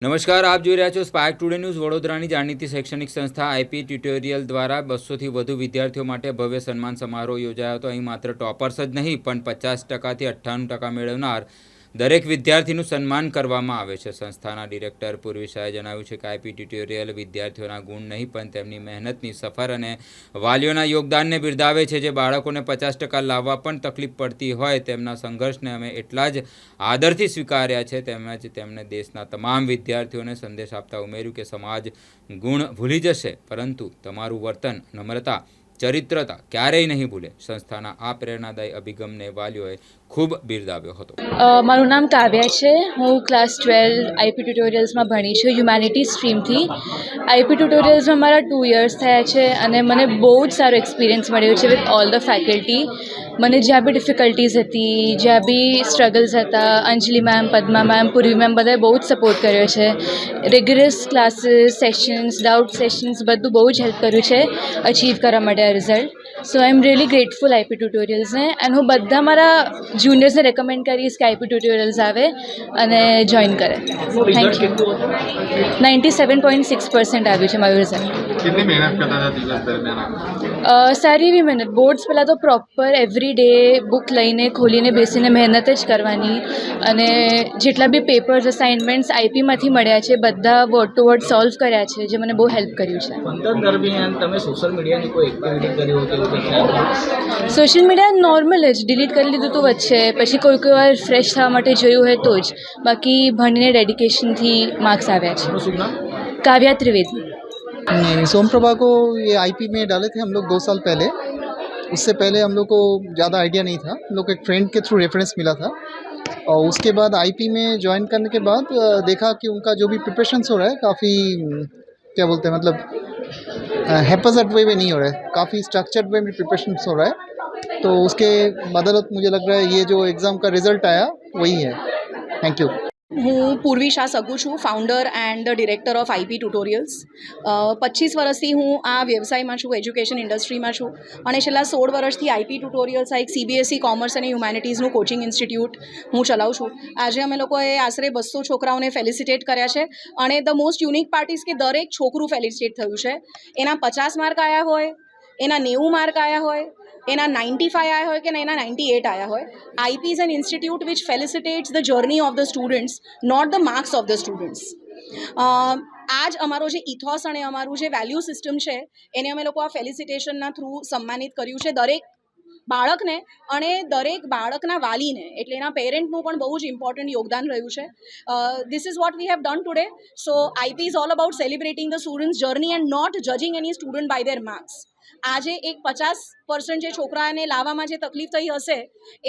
નમસ્કાર, આપ જોઈ રહ્યા છો સ્પાર્ક ટુડે ન્યૂઝ. વડોદરાની જાણીતી શૈક્ષણિક સંસ્થા આઈપી ટ્યુટોરિયલ દ્વારા 200થી વધુ વિદ્યાર્થીઓ માટે ભવ્ય સન્માન સમારોહ યોજાયો હતો. અહીં માત્ર ટોપર્સ જ નહીં પણ 50%થી 98% મેળવનાર દરેક વિદ્યાર્થીનું સન્માન કરવામાં આવે છે. સંસ્થાના ડિરેક્ટર પૂર્વી શાહે જણાવ્યું છે કે આઈપી ટ્યુટોરિયલ વિદ્યાર્થીઓના ગુણ નહીં પણ તેમની મહેનતની સફર અને વાલીઓના યોગદાનને બિરદાવે છે. જે બાળકોને 50% લાવવા પણ તકલીફ પડતી હોય તેમના સંઘર્ષને અમે એટલા જ આદરથી સ્વીકાર્યા છે. તેમજ તેમણે દેશના તમામ વિદ્યાર્થીઓને સંદેશ આપતા ઉમેર્યું કે સમાજ ગુણ ભૂલી જશે પરંતુ તમારું વર્તન, નમ્રતા, ચરિત્રતા ક્યારેય નહીં ભૂલે. સંસ્થાના આ પ્રેરણાદાયી અભિગમને વાલીઓએ ખૂબ બિરદાવ્યો હતો. મારું નામ કાવ્યા છે. હું ક્લાસ 12 આઈપી ટ્યુટોરિયલ્સમાં ભણી છું, હ્યુમેનિટી સ્ટ્રીમથી. આઈપી ટ્યુટોરિયલ્સમાં મારા 2 યર્સ થયા છે અને મને બહુ જ સારો એક્સપિરિયન્સ મળ્યો છે વિથ ઓલ ધ ફેકલ્ટી. મને જ્યાં બી ડિફિકલ્ટીઝ હતી, જ્યાં બી સ્ટ્રગલ્સ હતા, અંજલિ મેમ, પદ્મા મેમ, પૂર્વી મેમ બધાએ બહુ જ સપોર્ટ કર્યો છે. Regular classes, sessions, doubt sessions બધું બહુ જ હેલ્પ કર્યું છે અચીવ કરવા માટે આ result. So I am really grateful IP ટ્યુટોરિયલ્સને એન્ડ હું બધા મારા જુનિયર્સને રેકમેન્ડ કરીશ કે આઈપી ટ્યુટોરિયલ્સ આવે અને જોઈન કરે. Thank you. 97.6% આવ્યું છે મારું રિઝલ્ટ. कितनी मेहनत करता था दिवस दरमियान आप? સારી એવી મહેનત. બોર્ડ્સ પહેલાં તો પ્રોપર એવરી ડે બુક લઈને ખોલીને બેસીને મહેનત જ કરવાની અને જેટલા બી પેપર્સ અસાઇનમેન્ટ્સ આઈપીમાંથી મળ્યા છે બધા વર્ડ ટુ વર્ડ સોલ્વ કર્યા છે, જે મને બહુ હેલ્પ કર્યું છે. ભણતર દરમિયાન તમે સોશિયલ મીડિયાની કોઈ એક્ટિવિટી કરી હોય કે એવું કંઈ? સોશિયલ મીડિયા નોર્મલ જ ડિલીટ કરી લીધું હતું વચ્ચે, પછી કોઈ વાર ફ્રેશ થવા માટે જોયું હોય તો જ. બાકી ભણીને ડેડિકેશનથી માર્ક્સ આવ્યા છે. શું નામ? કાવ્યા ત્રિવેદી. नहीं, सोम प्रभा को ये आईपी में डाले थे हम लोग 2 साल पहले. उससे पहले हम लोग को ज़्यादा आइडिया नहीं था. हम लोग को एक फ्रेंड के थ्रू रेफरेंस मिला था और उसके बाद आईपी में ज्वाइन करने के बाद देखा कि उनका जो भी प्रिपरेशंस हो रहा है काफ़ी क्या बोलते हैं मतलब हैप्पीजेंट वे में नहीं हो रहा है, काफ़ी स्ट्रक्चर्ड वे में प्रिपरेशंस हो रहा है. तो उसके बदौलत मुझे लग रहा है ये जो एग्ज़ाम का रिज़ल्ट आया वही है. Thank you. હું પૂર્વી શાહ સગુ છું, founder and director of IP tutorials. 25 વર્ષથી હું આ વ્યવસાયમાં છું, એજ્યુકેશન ઇન્ડસ્ટ્રીમાં છું અને છેલ્લા 16 વર્ષથી આઈપી ટ્યુટોરિયલ્સ આ એક સીબીએસઈ કોમર્સ અને હ્યુમેનિટીઝનું કોચિંગ ઇન્સ્ટિટ્યૂટ હું ચલાવું છું. આજે અમે લોકોએ આશરે 200 છોકરાઓને ફેલિસિટેટ કર્યા છે અને the most unique part is કે દરેક છોકરું ફેલિસિટેટ થયું છે. એના 50 માર્ક આવ્યા હોય, એના 90 માર્ક આવ્યા હોય, એના 95 આવ્યા હોય કે એના 98 આવ્યા હોય. IP is an institute which felicitates the journey of the students, not the marks of the students. આ જ અમારો જે ઇથોસ અને અમારું જે વેલ્યુ સિસ્ટમ છે એને અમે લોકો આ ફેલિસિટેશનના થ્રુ સન્માનિત કર્યું છે દરેક બાળકને અને દરેક બાળકના વાલીને, એટલે એના પેરેન્ટનું પણ બહુ જ ઇમ્પોર્ટન્ટ યોગદાન રહ્યું છે. This is what we have done today. So IP is all about celebrating the students journey and not judging any student by their marks. આજે એક 50% જે છોકરાને લાવવામાં જે તકલીફ થઈ હશે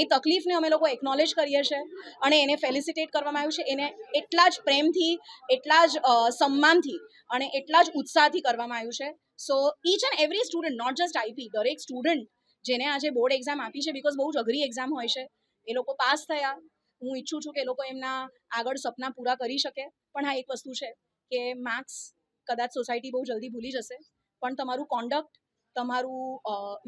એ તકલીફને અમે લોકો એકનોલેજ કરીએ છીએ અને એને ફેલિસિટેટ કરવામાં આવ્યું છે. એને એટલા જ પ્રેમથી, એટલા જ સન્માનથી અને એટલા જ ઉત્સાહથી કરવામાં આવ્યું છે. So each and every student, not just IP, દરેક સ્ટુડન્ટ જેને આજે બોર્ડ એક્ઝામ આપી છે, બિકોઝ બહુ જ અઘરી એક્ઝામ હોય છે, એ લોકો પાસ થયા. હું ઈચ્છું છું કે એ લોકો એમના આગળ સપના પૂરા કરી શકે. પણ હા, એક વસ્તુ છે કે માર્ક્સ કદાચ સોસાયટી બહુ જલ્દી ભૂલી જશે પણ તમારું કોન્ડક્ટ, તમારું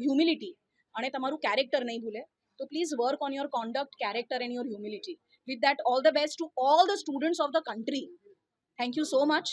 હ્યુમિલિટી અને તમારું કેરેક્ટર નહીં ભૂલે. તો please work on your conduct, character and your humility. With that, all the best to all the students of the country. Thank you so much.